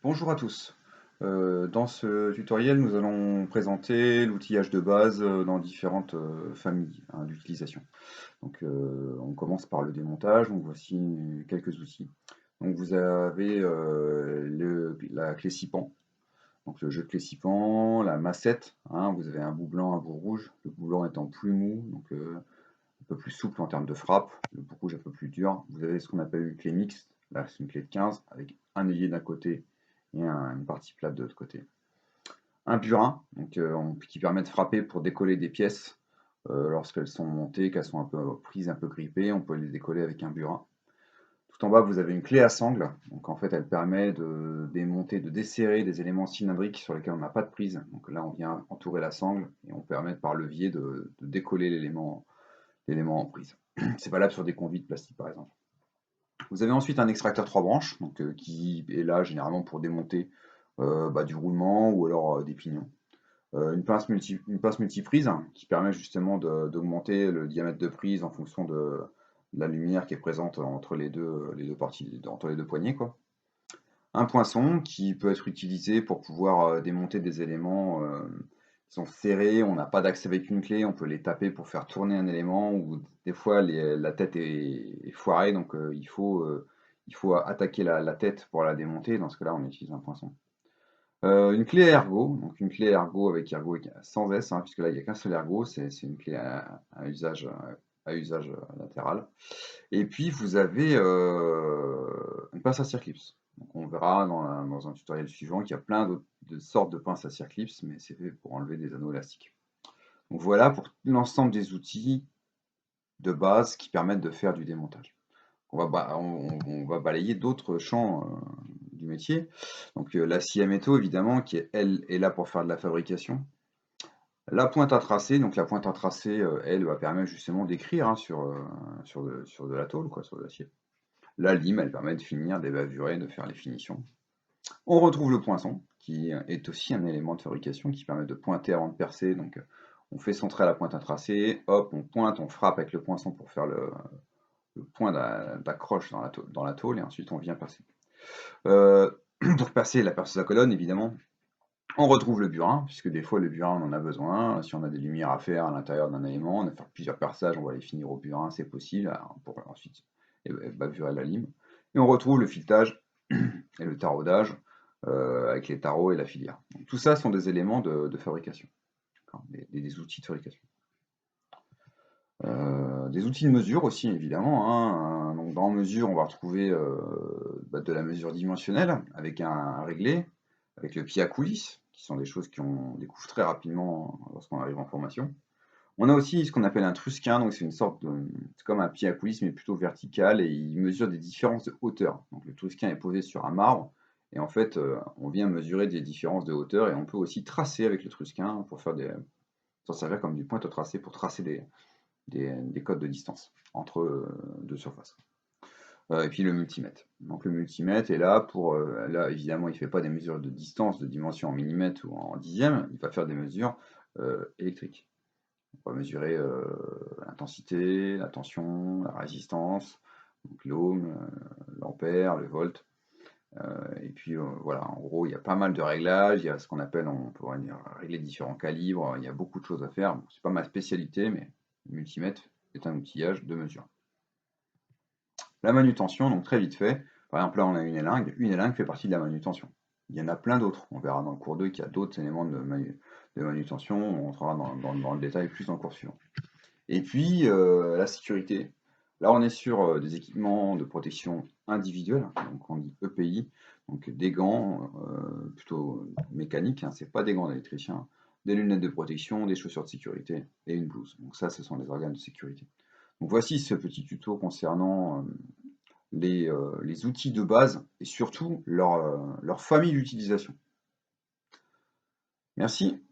Bonjour à tous. Dans ce tutoriel, nous allons présenter l'outillage de base dans différentes familles d'utilisation. Donc, on commence par le démontage. Donc, voici quelques outils. Donc, vous avez la clé scipan, donc le jeu de clé scipan, la massette. Vous avez un bout blanc, un bout rouge. Le bout blanc étant plus mou, donc un peu plus souple en termes de frappe. Le bout rouge un peu plus dur. Vous avez ce qu'on appelle une clé mixte. Là, c'est une clé de 15 avec un ailier d'un côté et une partie plate de l'autre côté. Un burin, donc, qui permet de frapper pour décoller des pièces lorsqu'elles sont montées, qu'elles sont un peu prises, un peu grippées, on peut les décoller avec un burin. Tout en bas, vous avez une clé à sangle, donc en fait elle permet de démonter, de desserrer des éléments cylindriques sur lesquels on n'a pas de prise. Donc là on vient entourer la sangle et on permet par levier de décoller l'élément en prise. C'est valable sur des conduits de plastique par exemple. Vous avez ensuite un extracteur 3 branches, donc, qui est là généralement pour démonter du roulement ou alors des pignons. Une pince multiprise qui permet justement d'augmenter le diamètre de prise en fonction de la lumière qui est présente entre les deux parties, entre les deux poignées, quoi. Un poinçon qui peut être utilisé pour pouvoir démonter des éléments qui sont serrés, on n'a pas d'accès avec une clé, on peut les taper pour faire tourner un élément, ou des fois la tête est foirée, donc il faut attaquer la tête pour la démonter, dans ce cas-là on utilise un poinçon. Une clé ergo, donc une clé ergo avec ergo sans S, puisque là il n'y a qu'un seul ergo, c'est une clé à usage latéral. Et puis vous avez une pince à circlips. Donc on verra dans un tutoriel suivant qu'il y a plein de sortes de pinces à circlips, mais c'est fait pour enlever des anneaux élastiques. Donc voilà pour l'ensemble des outils de base qui permettent de faire du démontage. On va balayer d'autres champs du métier. Donc la scie à métaux, évidemment, qui elle est là pour faire de la fabrication. La pointe à tracer, donc la pointe à tracer, elle va permettre justement d'écrire sur de la tôle, quoi, sur de l'acier. La lime, elle permet de finir, d'ébavurer, de faire les finitions. On retrouve le poinçon, qui est aussi un élément de fabrication qui permet de pointer avant de percer. Donc on fait son trait à la pointe à tracer, hop, on pointe, on frappe avec le poinçon pour faire le point d'accroche dans la tôle, et ensuite on vient percer. Euh, pour percer la perceuse à colonne, évidemment, on retrouve le burin, puisque des fois le burin on en a besoin. Si on a des lumières à faire à l'intérieur d'un élément, on va faire plusieurs perçages, on va les finir au burin, c'est possible, pour ensuite bavurer la lime. Et on retrouve le filetage et le taraudage avec les tarots et la filière. Donc, tout ça sont des éléments de fabrication, des outils de fabrication. Des outils de mesure aussi, évidemment. Donc dans mesure, on va retrouver de la mesure dimensionnelle avec un réglé, avec le pied à coulisse, qui sont des choses qu'on découvre très rapidement lorsqu'on arrive en formation. On a aussi ce qu'on appelle un trusquin, donc c'est comme un pied à coulisse mais plutôt vertical et il mesure des différences de hauteur. Donc le trusquin est posé sur un marbre et en fait on vient mesurer des différences de hauteur et on peut aussi tracer avec le trusquin pour s'en servir comme du pointe à tracer pour tracer des codes de distance entre deux surfaces. Et puis le multimètre. Donc le multimètre est là pour, là évidemment il ne fait pas des mesures de distance, de dimension en millimètres ou en dixièmes, il va faire des mesures électriques. On va mesurer l'intensité, la tension, la résistance, donc l'ohm, l'ampère, le volt. Et puis voilà, en gros, il y a pas mal de réglages, il y a ce qu'on appelle, on pourrait dire, régler différents calibres, il y a beaucoup de choses à faire. Bon, c'est pas ma spécialité, mais le multimètre est un outillage de mesure. La manutention, donc très vite fait, par exemple là on a une élingue fait partie de la manutention. Il y en a plein d'autres, on verra dans le cours 2 qu'il y a d'autres éléments de manutention, on rentrera dans le détail plus dans le cours suivant. Et puis la sécurité. Là, on est sur des équipements de protection individuelle, donc on dit EPI, donc des gants plutôt mécaniques, c'est pas des gants d'électricien, des lunettes de protection, des chaussures de sécurité et une blouse. Donc ça, ce sont les organes de sécurité. Donc voici ce petit tuto concernant les outils de base et surtout leur famille d'utilisation. Merci.